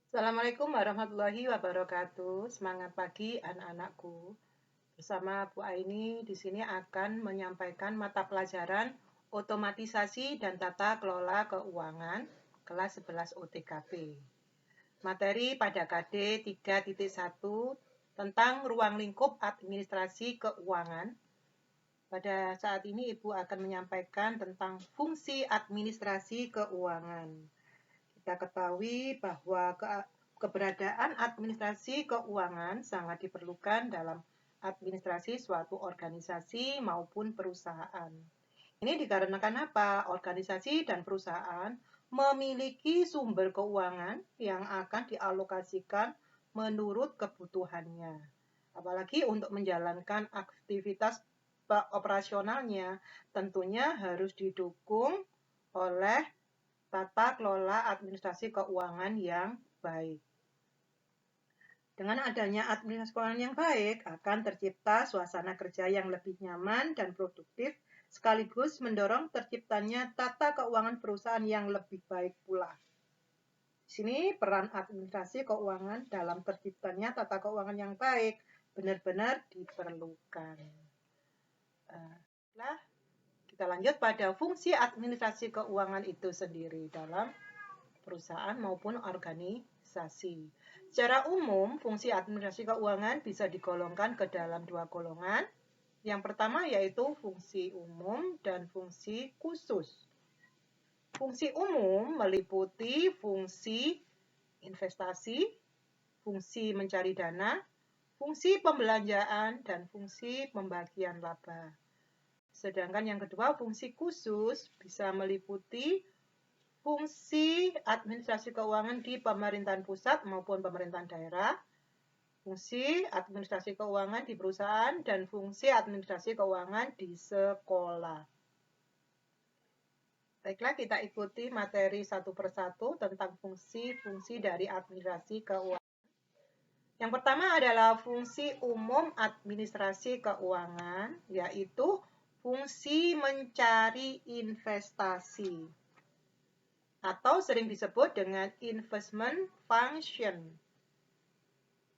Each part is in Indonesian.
Assalamualaikum warahmatullahi wabarakatuh. Semangat pagi anak-anakku. Bersama Bu Aini di sini akan menyampaikan mata pelajaran Otomatisasi dan Tata Kelola Keuangan kelas 11 OTKP. Materi pada KD 3.1 tentang ruang lingkup administrasi keuangan. Pada saat ini Ibu akan menyampaikan tentang fungsi administrasi keuangan. Kita ketahui bahwa keberadaan administrasi keuangan sangat diperlukan dalam administrasi suatu organisasi maupun perusahaan. Ini dikarenakan apa? Organisasi dan perusahaan memiliki sumber keuangan yang akan dialokasikan menurut kebutuhannya. Apalagi untuk menjalankan aktivitas operasionalnya, tentunya harus didukung oleh tata kelola administrasi keuangan yang baik. Dengan adanya administrasi keuangan yang baik, akan tercipta suasana kerja yang lebih nyaman dan produktif, sekaligus mendorong terciptanya tata keuangan perusahaan yang lebih baik pula. Di sini peran administrasi keuangan dalam terciptanya tata keuangan yang baik benar-benar diperlukan. Kita lanjut pada fungsi administrasi keuangan itu sendiri dalam perusahaan maupun organisasi. Secara umum, fungsi administrasi keuangan bisa digolongkan ke dalam dua golongan. Yang pertama yaitu fungsi umum dan fungsi khusus. Fungsi umum meliputi fungsi investasi, fungsi mencari dana, fungsi pembelanjaan, dan fungsi pembagian laba. Sedangkan yang kedua, fungsi khusus bisa meliputi fungsi administrasi keuangan di pemerintahan pusat maupun pemerintahan daerah, fungsi administrasi keuangan di perusahaan, dan fungsi administrasi keuangan di sekolah. Baiklah, kita ikuti materi satu persatu tentang fungsi-fungsi dari administrasi keuangan. Yang pertama adalah fungsi umum administrasi keuangan, yaitu fungsi mencari investasi atau sering disebut dengan investment function.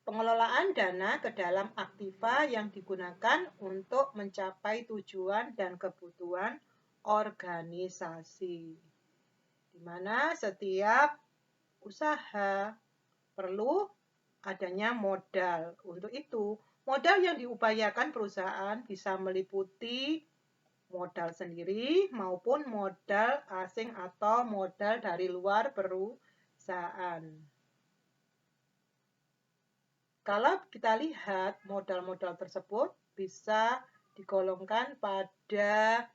Pengelolaan dana ke dalam aktiva yang digunakan untuk mencapai tujuan dan kebutuhan organisasi. Di mana setiap usaha perlu adanya modal. Untuk itu, modal yang diupayakan perusahaan bisa meliputi modal sendiri maupun modal asing atau modal dari luar perusahaan. Kalau kita lihat modal-modal tersebut bisa digolongkan pada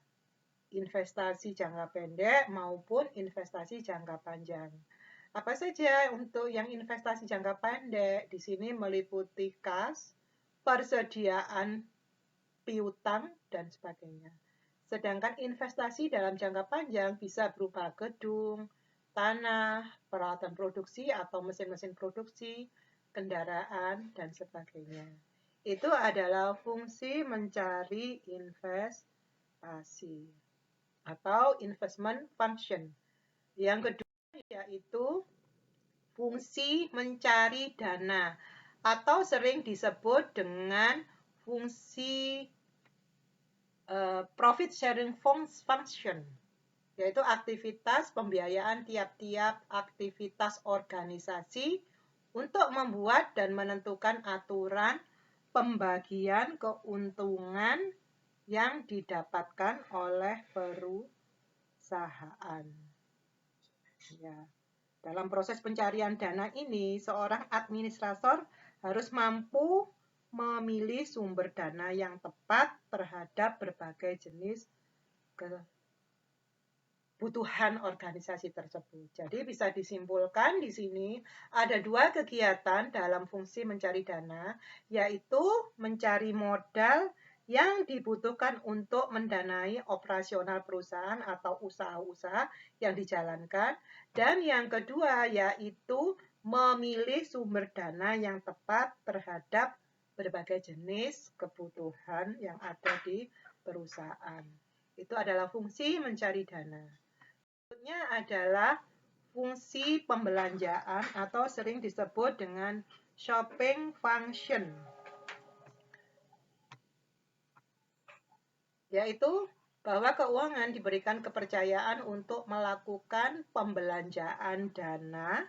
investasi jangka pendek maupun investasi jangka panjang. Apa saja untuk yang investasi jangka pendek? Di sini meliputi kas, persediaan piutang, dan sebagainya. Sedangkan investasi dalam jangka panjang bisa berupa gedung, tanah, peralatan produksi atau mesin-mesin produksi, kendaraan, dan sebagainya. Itu adalah fungsi mencari investasi atau investment function. Yang kedua yaitu fungsi mencari dana atau sering disebut dengan fungsi profit sharing function, yaitu aktivitas pembiayaan tiap-tiap aktivitas organisasi untuk membuat dan menentukan aturan pembagian keuntungan yang didapatkan oleh perusahaan. Ya. Dalam proses pencarian dana ini, seorang administrator harus mampu memilih sumber dana yang tepat terhadap berbagai jenis kebutuhan organisasi tersebut. Jadi bisa disimpulkan di sini ada dua kegiatan dalam fungsi mencari dana, yaitu mencari modal yang dibutuhkan untuk mendanai operasional perusahaan atau usaha-usaha yang dijalankan, dan yang kedua yaitu memilih sumber dana yang tepat terhadap berbagai jenis kebutuhan yang ada di perusahaan. Itu adalah fungsi mencari dana. Berikutnya adalah fungsi pembelanjaan atau sering disebut dengan shopping function, yaitu bahwa keuangan diberikan kepercayaan untuk melakukan pembelanjaan dana,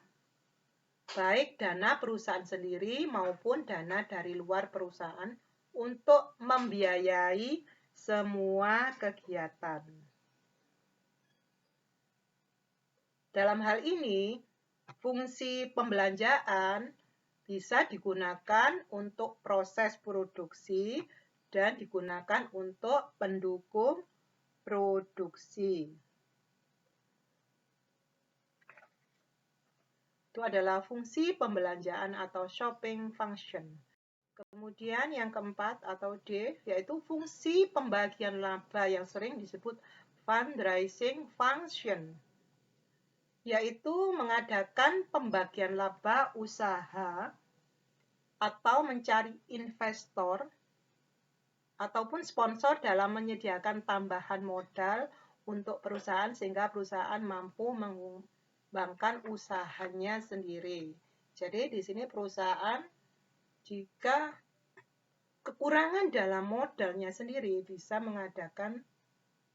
baik dana perusahaan sendiri maupun dana dari luar perusahaan untuk membiayai semua kegiatan. Dalam hal ini, fungsi pembelanjaan bisa digunakan untuk proses produksi dan digunakan untuk pendukung produksi. Itu adalah fungsi pembelanjaan atau shopping function. Kemudian yang keempat atau D, yaitu fungsi pembagian laba yang sering disebut fundraising function, yaitu mengadakan pembagian laba usaha atau mencari investor ataupun sponsor dalam menyediakan tambahan modal untuk perusahaan sehingga perusahaan mampu mengembangkan usahanya sendiri. Jadi di sini perusahaan jika kekurangan dalam modalnya sendiri bisa mengadakan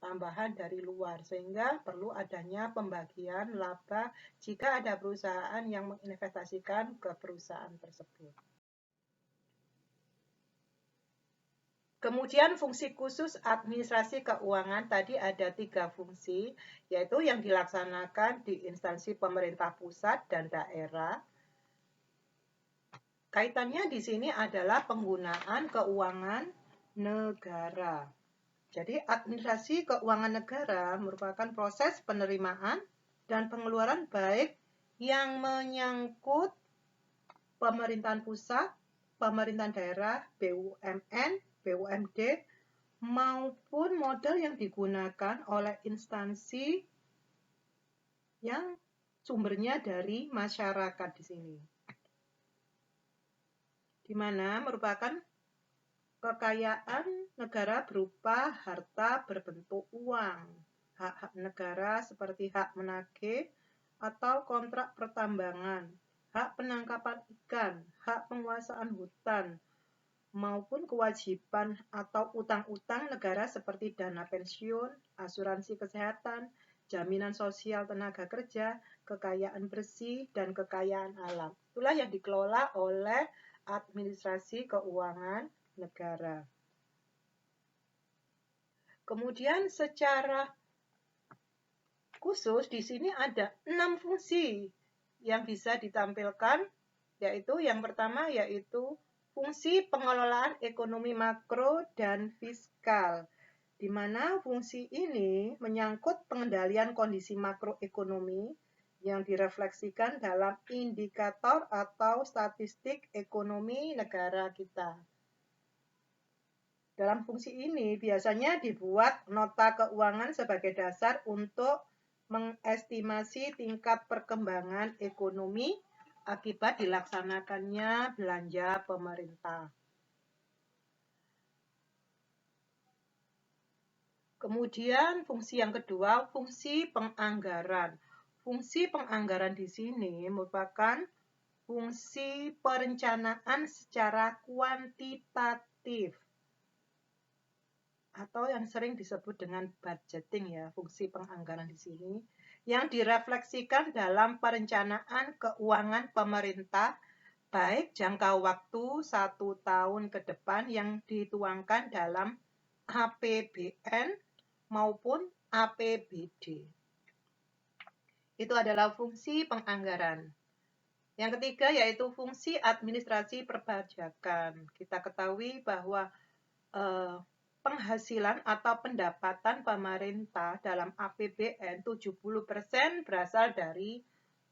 tambahan dari luar sehingga perlu adanya pembagian laba jika ada perusahaan yang menginvestasikan ke perusahaan tersebut. Kemudian fungsi khusus administrasi keuangan tadi ada 3 fungsi, yaitu yang dilaksanakan di instansi pemerintah pusat dan daerah. Kaitannya di sini adalah penggunaan keuangan negara. Jadi administrasi keuangan negara merupakan proses penerimaan dan pengeluaran baik yang menyangkut pemerintahan pusat, pemerintahan daerah, BUMN, BUMD, maupun modal yang digunakan oleh instansi yang sumbernya dari masyarakat di sini. Di mana merupakan kekayaan negara berupa harta berbentuk uang, hak-hak negara seperti hak menagih atau kontrak pertambangan, hak penangkapan ikan, hak penguasaan hutan, maupun kewajiban atau utang-utang negara seperti dana pensiun, asuransi kesehatan, jaminan sosial tenaga kerja, kekayaan bersih, dan kekayaan alam. Itulah yang dikelola oleh administrasi keuangan negara. Kemudian secara khusus di sini ada 6 fungsi yang bisa ditampilkan, yaitu yang pertama yaitu fungsi pengelolaan ekonomi makro dan fiskal, di mana fungsi ini menyangkut pengendalian kondisi makroekonomi yang direfleksikan dalam indikator atau statistik ekonomi negara kita. Dalam fungsi ini biasanya dibuat nota keuangan sebagai dasar untuk mengestimasi tingkat perkembangan ekonomi akibat dilaksanakannya belanja pemerintah. Kemudian fungsi yang kedua, fungsi penganggaran. Fungsi penganggaran di sini merupakan fungsi perencanaan secara kuantitatif atau yang sering disebut dengan budgeting ya, fungsi penganggaran di sini yang direfleksikan dalam perencanaan keuangan pemerintah baik jangka waktu 1 tahun ke depan yang dituangkan dalam APBN maupun APBD. Itu adalah fungsi penganggaran. Yang ketiga yaitu fungsi administrasi perpajakan. Kita ketahui bahwa penghasilan atau pendapatan pemerintah dalam APBN 70% berasal dari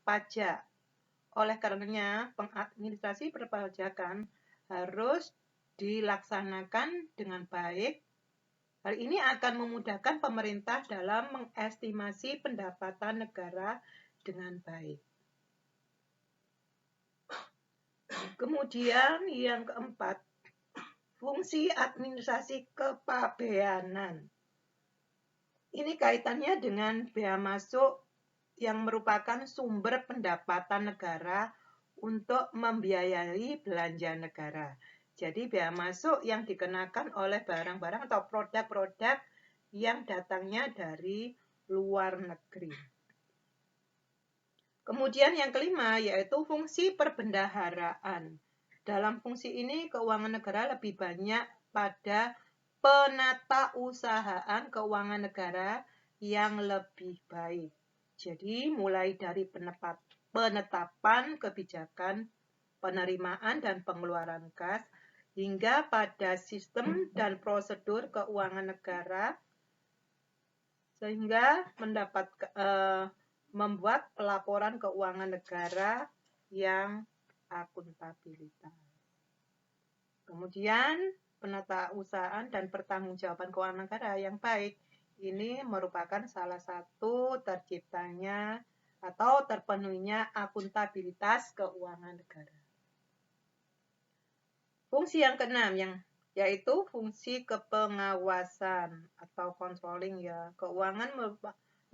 pajak. Oleh karenanya, pengadministrasi perpajakan harus dilaksanakan dengan baik. Hal ini akan memudahkan pemerintah dalam mengestimasi pendapatan negara dengan baik. Kemudian yang keempat, fungsi administrasi kepabeanan. Ini kaitannya dengan bea masuk yang merupakan sumber pendapatan negara untuk membiayai belanja negara. Jadi bea masuk yang dikenakan oleh barang-barang atau produk-produk yang datangnya dari luar negeri. Kemudian yang kelima yaitu fungsi perbendaharaan. Dalam fungsi ini keuangan negara lebih banyak pada penatausahaan keuangan negara yang lebih baik. Jadi mulai dari penetapan kebijakan penerimaan dan pengeluaran kas hingga pada sistem dan prosedur keuangan negara sehingga membuat pelaporan keuangan negara yang akuntabilitas. Kemudian penatausahaan dan pertanggungjawaban keuangan negara yang baik ini merupakan salah satu terciptanya atau terpenuhinya akuntabilitas keuangan negara. Fungsi yang keenam yaitu fungsi kepengawasan atau controlling ya. Keuangan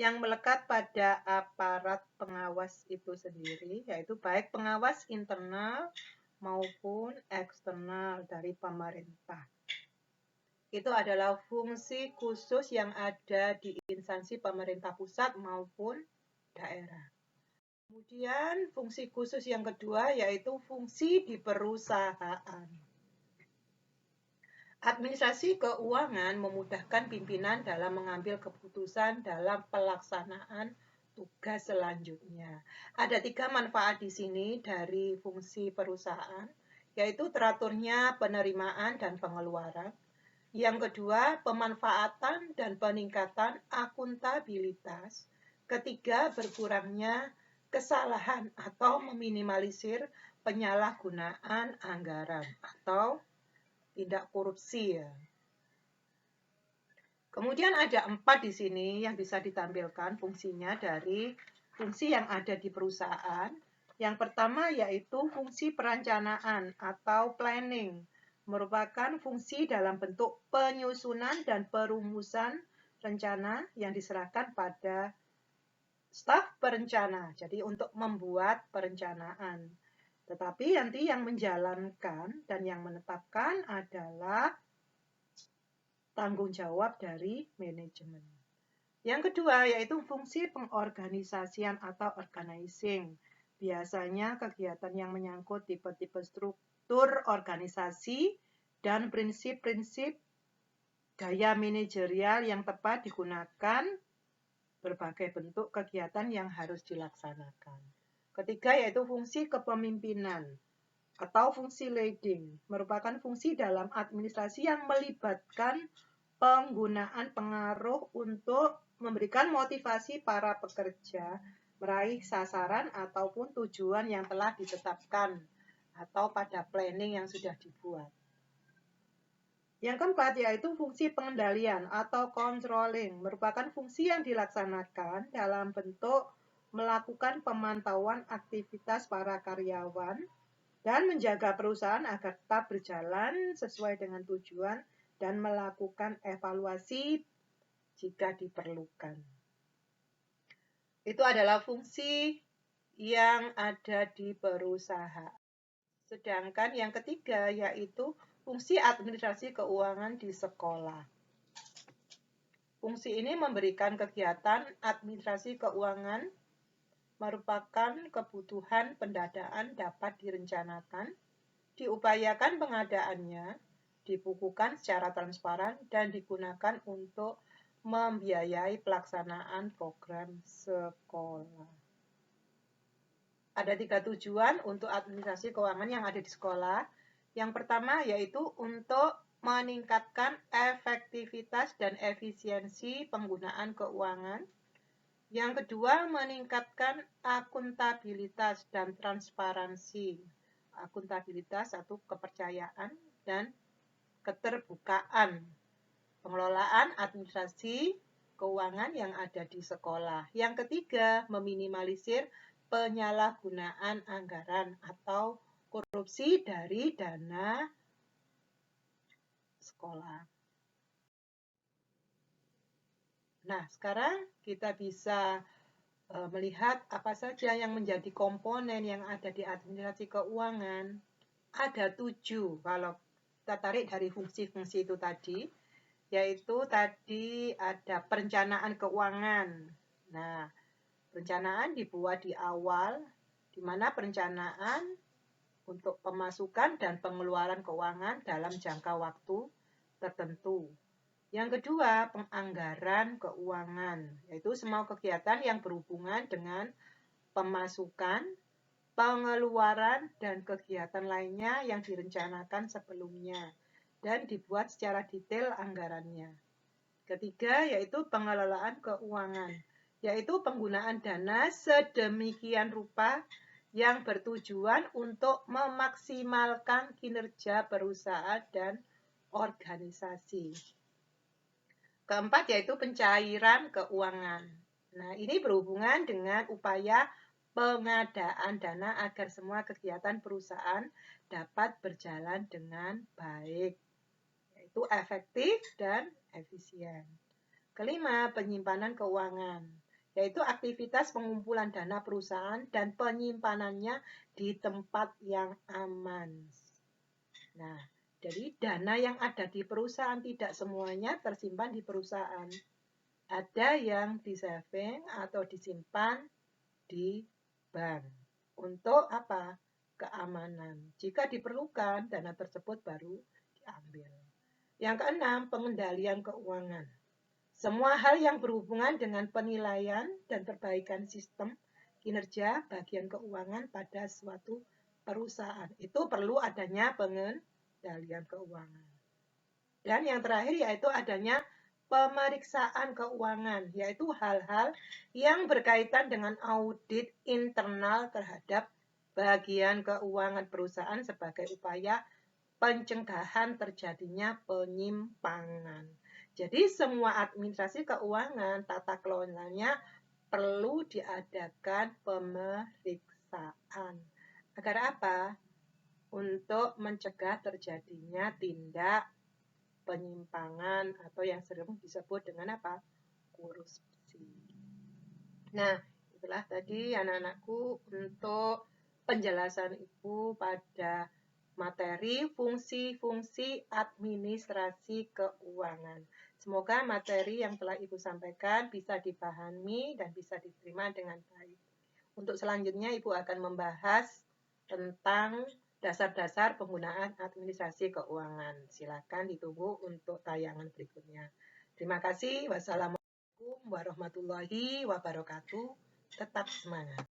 yang melekat pada aparat pengawas itu sendiri, yaitu baik pengawas internal maupun eksternal dari pemerintah. Itu adalah fungsi khusus yang ada di instansi pemerintah pusat maupun daerah. Kemudian fungsi khusus yang kedua yaitu fungsi di perusahaan. Administrasi keuangan memudahkan pimpinan dalam mengambil keputusan dalam pelaksanaan tugas selanjutnya. Ada 3 manfaat di sini dari fungsi perusahaan, yaitu teraturnya penerimaan dan pengeluaran. Yang kedua, pemanfaatan dan peningkatan akuntabilitas. Ketiga, berkurangnya kesalahan atau meminimalisir penyalahgunaan anggaran atau tindak korupsi ya. Kemudian ada 4 di sini yang bisa ditampilkan fungsinya dari fungsi yang ada di perusahaan. Yang pertama yaitu fungsi perencanaan atau planning, merupakan fungsi dalam bentuk penyusunan dan perumusan rencana yang diserahkan pada staf perencana. Jadi untuk membuat perencanaan. Tetapi nanti yang menjalankan dan yang menetapkan adalah tanggung jawab dari manajemen. Yang kedua yaitu fungsi pengorganisasian atau organizing. Biasanya kegiatan yang menyangkut tipe-tipe struktur organisasi dan prinsip-prinsip gaya manajerial yang tepat digunakan berbagai bentuk kegiatan yang harus dilaksanakan. Ketiga yaitu fungsi kepemimpinan atau fungsi leading, merupakan fungsi dalam administrasi yang melibatkan penggunaan pengaruh untuk memberikan motivasi para pekerja meraih sasaran ataupun tujuan yang telah ditetapkan atau pada planning yang sudah dibuat. Yang keempat yaitu fungsi pengendalian atau controlling, merupakan fungsi yang dilaksanakan dalam bentuk melakukan pemantauan aktivitas para karyawan dan menjaga perusahaan agar tetap berjalan sesuai dengan tujuan dan melakukan evaluasi jika diperlukan. Itu adalah fungsi yang ada di perusahaan. Sedangkan yang ketiga yaitu fungsi administrasi keuangan di sekolah. Fungsi ini memberikan kegiatan administrasi keuangan merupakan kebutuhan pendanaan dapat direncanakan, diupayakan pengadaannya, dibukukan secara transparan, dan digunakan untuk membiayai pelaksanaan program sekolah. Ada 3 tujuan untuk administrasi keuangan yang ada di sekolah. Yang pertama yaitu untuk meningkatkan efektivitas dan efisiensi penggunaan keuangan. Yang kedua, meningkatkan akuntabilitas dan transparansi. Akuntabilitas atau kepercayaan dan keterbukaan pengelolaan administrasi keuangan yang ada di sekolah. Yang ketiga, meminimalisir penyalahgunaan anggaran atau korupsi dari dana sekolah. Nah, sekarang kita bisa melihat apa saja yang menjadi komponen yang ada di administrasi keuangan. Ada 7 kalau kita tarik dari fungsi-fungsi itu tadi, yaitu tadi ada perencanaan keuangan. Nah, perencanaan dibuat di awal, di mana perencanaan untuk pemasukan dan pengeluaran keuangan dalam jangka waktu tertentu. Yang kedua, penganggaran keuangan, yaitu semua kegiatan yang berhubungan dengan pemasukan, pengeluaran, dan kegiatan lainnya yang direncanakan sebelumnya dan dibuat secara detail anggarannya. Ketiga, yaitu pengelolaan keuangan, yaitu penggunaan dana sedemikian rupa yang bertujuan untuk memaksimalkan kinerja perusahaan dan organisasi. Keempat, yaitu pencairan keuangan. Nah, ini berhubungan dengan upaya pengadaan dana agar semua kegiatan perusahaan dapat berjalan dengan baik, yaitu efektif dan efisien. Kelima, penyimpanan keuangan, yaitu aktivitas pengumpulan dana perusahaan dan penyimpanannya di tempat yang aman. Nah, jadi dana yang ada di perusahaan tidak semuanya tersimpan di perusahaan. Ada yang di saving atau disimpan di bank. Untuk apa? Keamanan. Jika diperlukan, dana tersebut baru diambil. Yang keenam, pengendalian keuangan. Semua hal yang berhubungan dengan penilaian dan perbaikan sistem kinerja bagian keuangan pada suatu perusahaan. Itu perlu adanya pengendalian keuangan. Dan yang terakhir yaitu adanya pemeriksaan keuangan, yaitu hal-hal yang berkaitan dengan audit internal terhadap bagian keuangan perusahaan sebagai upaya pencegahan terjadinya penyimpangan. Jadi semua administrasi keuangan, tata kelolanya perlu diadakan pemeriksaan. Agar apa? Untuk mencegah terjadinya tindak penyimpangan atau yang sering disebut dengan apa? Korupsi. Nah, itulah tadi anak-anakku untuk penjelasan Ibu pada materi fungsi-fungsi administrasi keuangan. Semoga materi yang telah Ibu sampaikan bisa dipahami dan bisa diterima dengan baik. Untuk selanjutnya Ibu akan membahas tentang dasar-dasar penggunaan administrasi keuangan. Silakan ditunggu untuk tayangan berikutnya. Terima kasih. Wassalamualaikum warahmatullahi wabarakatuh. Tetap semangat.